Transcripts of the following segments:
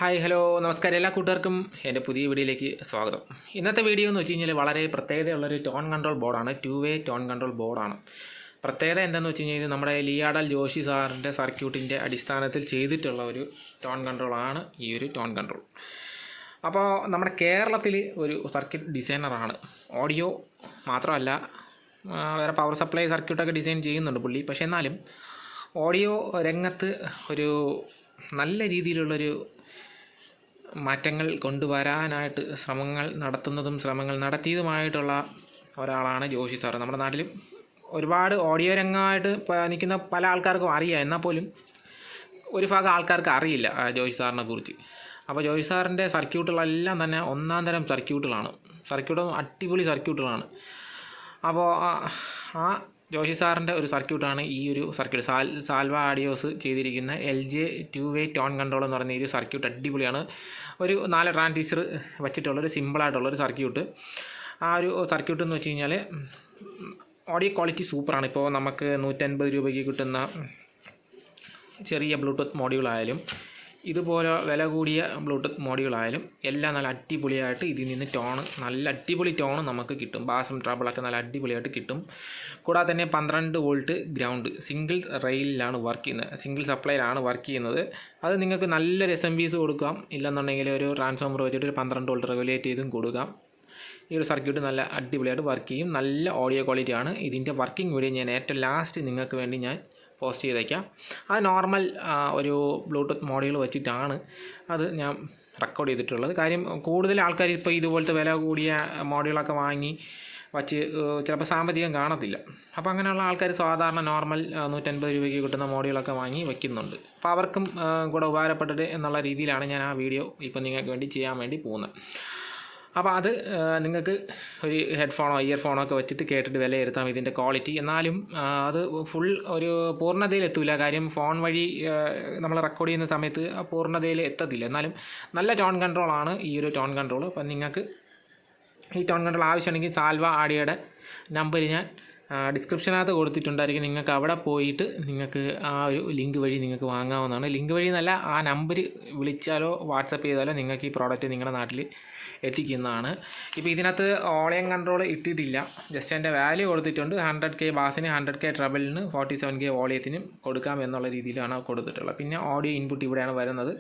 Hi hello നമസ്കാരം എല്ലാ കൂട്ടുകാർക്കും എൻ്റെ പുതിയ വീഡിയോയിലേക്ക് സ്വാഗതം. ഇന്നത്തെ വീഡിയോ എന്ന് വെച്ച് കഴിഞ്ഞാൽ വളരെ പ്രത്യേകതയുള്ളൊരു ടോൺ കൺട്രോൾ ബോർഡാണ്. 2-way ടോൺ കൺട്രോൾ ബോർഡാണ്. പ്രത്യേകത എന്താണെന്ന് വെച്ച് കഴിഞ്ഞാൽ നമ്മുടെ ലിയാഡൽ ജോഷി സാറിൻ്റെ സർക്യൂട്ടിൻ്റെ അടിസ്ഥാനത്തിൽ ചെയ്തിട്ടുള്ള ഒരു ടോൺ കൺട്രോളാണ് ഈ ഒരു ടോൺ കൺട്രോൾ. അപ്പോൾ നമ്മുടെ കേരളത്തിൽ ഒരു സർക്യൂട്ട് ഡിസൈനറാണ്. ഓഡിയോ മാത്രമല്ല വേറെ പവർ സപ്ലൈ സർക്യൂട്ടൊക്കെ ഡിസൈൻ ചെയ്യുന്നുണ്ട് പുള്ളി. പക്ഷേ എന്നാലും ഓഡിയോ രംഗത്ത് ഒരു നല്ല രീതിയിലുള്ളൊരു മാറ്റങ്ങൾ കൊണ്ടുവരാനായിട്ട് ശ്രമങ്ങൾ നടത്തിയതുമായിട്ടുള്ള ഒരാളാണ് ജോഷി സാറ്. നമ്മുടെ നാട്ടിൽ ഒരുപാട് ഓഡിയോ രംഗമായിട്ട് നിൽക്കുന്ന പല ആൾക്കാർക്കും അറിയാം, എന്നാൽ പോലും ഒരു ഭാഗം ആൾക്കാർക്ക് അറിയില്ല ജോഷി സാറിനെ കുറിച്ച്. അപ്പോൾ ജോഷി സാറിൻ്റെ സർക്യൂട്ടുകളെല്ലാം തന്നെ ഒന്നാം തരം സർക്യൂട്ടും അടിപൊളി സർക്യൂട്ടുകളാണ്. അപ്പോൾ ആ ജോഷി സാറിൻ്റെ ഒരു സർക്യൂട്ടാണ് ഈ ഒരു സർക്യൂട്ട്. സാൽവ ആഡിയോസ് ചെയ്തിരിക്കുന്ന LJ 2-way ടോൺ കൺട്രോൾ എന്ന് പറയുന്ന ഈ ഒരു സർക്യൂട്ട് അടിപൊളിയാണ്. ഒരു 4 ട്രാൻസിസ്റ്റർ വെച്ചിട്ടുള്ളൊരു സിമ്പിളായിട്ടുള്ളൊരു സർക്യൂട്ട്. ആ ഒരു സർക്യൂട്ട് എന്ന് വെച്ച് കഴിഞ്ഞാൽ ഓഡിയോ ക്വാളിറ്റി സൂപ്പറാണ്. ഇപ്പോൾ നമുക്ക് 150 രൂപയ്ക്ക് കിട്ടുന്ന ചെറിയ ബ്ലൂടൂത്ത് മോഡ്യൂളായാലും ഇതുപോലെ വില കൂടിയ ബ്ലൂടൂത്ത് മോഡ്യൂളായാലും എല്ലാം നല്ല അടിപൊളിയായിട്ട് ഇതിൽ നിന്ന് നല്ല അടിപൊളി ടോണ് നമുക്ക് കിട്ടും. ബാസും ട്രബിളൊക്കെ നല്ല അടിപൊളിയായിട്ട് കിട്ടും. കൂടാതെ തന്നെ 12 വോൾട്ട് ഗ്രൗണ്ട് സിംഗിൾ റെയിലാണ് വർക്ക് ചെയ്യുന്നത്, സിംഗിൾ സപ്ലൈയിലാണ് വർക്ക് ചെയ്യുന്നത്. അത് നിങ്ങൾക്ക് നല്ലൊരു SMPs കൊടുക്കാം, ഇല്ലെന്നുണ്ടെങ്കിൽ ഒരു ട്രാൻസ്ഫോമർ വെച്ചിട്ട് ഒരു 12 വോൾട്ട് റെഗുലേറ്റ് ചെയ്തും കൊടുക്കാം. ഈ ഒരു സർക്യൂട്ട് നല്ല അടിപൊളിയായിട്ട് വർക്ക് ചെയ്യും. നല്ല ഓഡിയോ ക്വാളിറ്റിയാണ്. ഇതിൻ്റെ വർക്കിംഗ് വീഡിയോ ഞാൻ ഏറ്റവും ലാസ്റ്റ് നിങ്ങൾക്ക് വേണ്ടി ഞാൻ പോസ്റ്റ് ചെയ്തേക്കാം. അത് നോർമൽ ഒരു ബ്ലൂടൂത്ത് മോഡ്യൂൾ വെച്ചിട്ടാണ് അത് ഞാൻ റെക്കോർഡ് ചെയ്തിട്ടുള്ളത്. കാര്യം കൂടുതൽ ആൾക്കാർ ഇപ്പോൾ ഇതുപോലത്തെ വില കൂടിയ മോഡ്യൂളൊക്കെ വാങ്ങി വച്ച് ചിലപ്പോൾ സാമ്പത്തികം കാണത്തില്ല. അപ്പോൾ അങ്ങനെയുള്ള ആൾക്കാർ സാധാരണ നോർമൽ 150 രൂപയ്ക്ക് കിട്ടുന്ന മോഡ്യൂളൊക്കെ വാങ്ങി വയ്ക്കുന്നുണ്ട്. അപ്പോൾ അവർക്കും കൂടെ ഉപകാരപ്പെട്ടത് എന്നുള്ള രീതിയിലാണ് ഞാൻ ആ വീഡിയോ ഇപ്പോൾ നിങ്ങൾക്ക് വേണ്ടി ചെയ്യാൻ വേണ്ടി പോകുന്നത്. അപ്പോൾ അത് നിങ്ങൾക്ക് ഒരു ഹെഡ്ഫോണോ ഇയർഫോണോ ഒക്കെ വെച്ചിട്ട് കേട്ടിട്ട് വിലയിരുത്താം ഇതിൻ്റെ ക്വാളിറ്റി. എന്നാലും അത് ഫുൾ ഒരു പൂർണ്ണതയിൽ എത്തില്ല. കാര്യം ഫോൺ വഴി നമ്മൾ റെക്കോർഡ് ചെയ്യുന്ന സമയത്ത് ആ പൂർണ്ണതയിൽ എത്തത്തില്ല. എന്നാലും നല്ല ടോൺ കൺട്രോളാണ് ഈ ഒരു ടോൺ കൺട്രോൾ. അപ്പം നിങ്ങൾക്ക് ഈ ടോൺ കൺട്രോൾ ആവശ്യമുണ്ടെങ്കിൽ സാൽവ ആഡിയോയുടെ നമ്പർ ഞാൻ ഡിസ്ക്രിപ്ഷനകത്ത് കൊടുത്തിട്ടുണ്ടായിരിക്കും. നിങ്ങൾക്ക് അവിടെ പോയിട്ട് നിങ്ങൾക്ക് ആ ഒരു ലിങ്ക് വഴി നിങ്ങൾക്ക് വാങ്ങാവുന്നതാണ്. ലിങ്ക് വഴി എന്നല്ല, ആ നമ്പർ വിളിച്ചാലോ വാട്സപ്പ് ചെയ്താലോ നിങ്ങൾക്ക് ഈ പ്രോഡക്റ്റ് നിങ്ങളുടെ നാട്ടിൽ എത്തിക്കുന്നതാണ്. ഇപ്പോൾ ഇതിനകത്ത് ഓളിയം കൺട്രോൾ ഇട്ടിട്ടില്ല, ജസ്റ്റ് എൻ്റെ വാല്യൂ കൊടുത്തിട്ടുണ്ട്. 100K ബാസിന് 100K ട്രബിളിന് 47K ഓളിയത്തിനും കൊടുക്കാം എന്നുള്ള രീതിയിലാണ് കൊടുത്തിട്ടുള്ളത്. പിന്നെ ഓഡിയോ ഇൻപുട്ട് ഇവിടെയാണ് വരുന്നത്.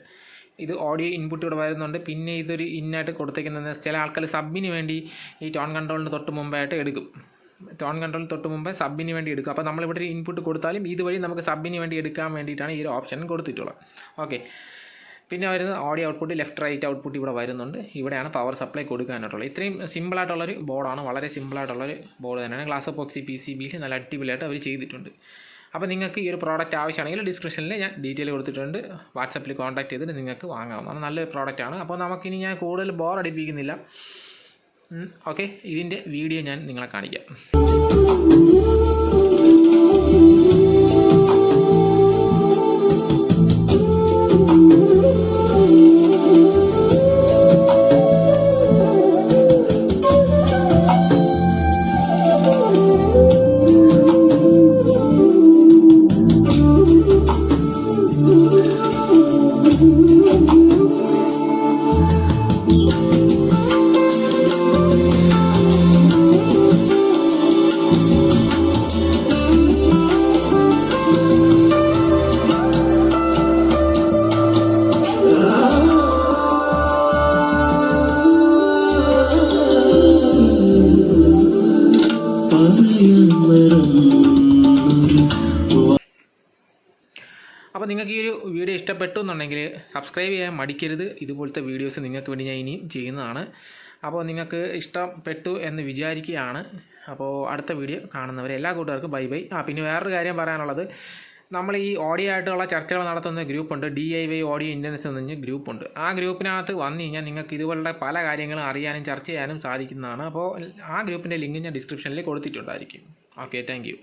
ഇത് ഓഡിയോ ഇൻപുട്ട് ഇവിടെ വരുന്നുണ്ട്. പിന്നെ ഇതൊരു ഇന്നായിട്ട് കൊടുത്തേക്കുന്നത് ചില ആൾക്കാർ സബിന് വേണ്ടി ഈ ടോൺ കൺട്രോളിന് തൊട്ട് മുമ്പായിട്ട് എടുക്കും. ടോൺ കൺട്രോളിന് തൊട്ട് മുമ്പ് സബിന് വേണ്ടി എടുക്കും. അപ്പോൾ നമ്മളിവിടെ ഒരു ഇൻപുട്ട് കൊടുത്താലും ഇതുവഴി നമുക്ക് സബിന് വേണ്ടി എടുക്കാൻ വേണ്ടിയിട്ടാണ് ഈ ഒരു ഓപ്ഷൻ കൊടുത്തിട്ടുള്ളത്. ഓക്കെ, പിന്നെ വരുന്നത് audio output, left right output ഇവിടെ വരുന്നുണ്ട്. ഇവിടെയാണ് പവർ സപ്ലൈ കൊടുക്കാനായിട്ടുള്ളത്. ഇത്രയും സിമ്പിളായിട്ടുള്ളൊരു ബോർഡാണ്, വളരെ സിമ്പിളായിട്ടുള്ളൊരു ബോർഡ് തന്നെയാണ്. ഗ്ലാസ് എപ്പോക്സി PCBs നല്ല അടിപൊളിയായിട്ട് അവർ ചെയ്തിട്ടുണ്ട്. അപ്പോൾ നിങ്ങൾക്ക് ഈ ഒരു പ്രോഡക്റ്റ് ആവശ്യമാണെങ്കിൽ ഡിസ്ക്രിപ്ഷനിൽ ഞാൻ ഡീറ്റെയിൽ കൊടുത്തിട്ടുണ്ട്. വാട്സപ്പിൽ കോൺടാക്ട് ചെയ്തിട്ട് നിങ്ങൾക്ക് വാങ്ങാവുന്നതാണ്. നല്ലൊരു പ്രോഡക്റ്റാണ്. അപ്പോൾ നമുക്കിനി ഞാൻ കൂടുതൽ ബോർ അടിപ്പിക്കുന്നില്ല. ഓക്കെ, ഇതിൻ്റെ വീഡിയോ ഞാൻ നിങ്ങളെ കാണിക്കാം. അപ്പോൾ നിങ്ങൾക്ക് ഈ ഒരു വീഡിയോ ഇഷ്ടപ്പെട്ടു എന്നുണ്ടെങ്കിൽ സബ്സ്ക്രൈബ് ചെയ്യാൻ മടിക്കരുത്. ഇതുപോലത്തെ വീഡിയോസ് നിങ്ങൾക്ക് വേണ്ടി ഞാൻ ഇനിയും ചെയ്യുന്നതാണ്. അപ്പോൾ നിങ്ങൾക്ക് ഇഷ്ടപ്പെട്ടു എന്ന് വിചാരിക്കുകയാണ്. അപ്പോൾ അടുത്ത വീഡിയോ കാണുന്നവരെ എല്ലാ കൂട്ടുകാർക്കും ബൈ ബൈ. പിന്നെ വേറൊരു കാര്യം പറയാനുള്ളത്, നമ്മൾ ഈ ഓഡിയോ ആയിട്ടുള്ള ചർച്ചകൾ നടത്തുന്ന ഗ്രൂപ്പുണ്ട്, DIY ഓഡിയോ ഇൻ്റർനെറ്റ് എന്ന് പറഞ്ഞ ഗ്രൂപ്പുണ്ട്. ആ ഗ്രൂപ്പിനകത്ത് വന്നു കഴിഞ്ഞാൽ നിങ്ങൾക്ക് ഇതുപോലുള്ള പല കാര്യങ്ങളും അറിയാനും ചർച്ച ചെയ്യാനും സാധിക്കുന്നതാണ്. അപ്പോൾ ആ ഗ്രൂപ്പിൻ്റെ ലിങ്ക് ഞാൻ ഡിസ്ക്രിപ്ഷനിൽ കൊടുത്തിട്ടുണ്ടായിരിക്കും. Okay, thank you.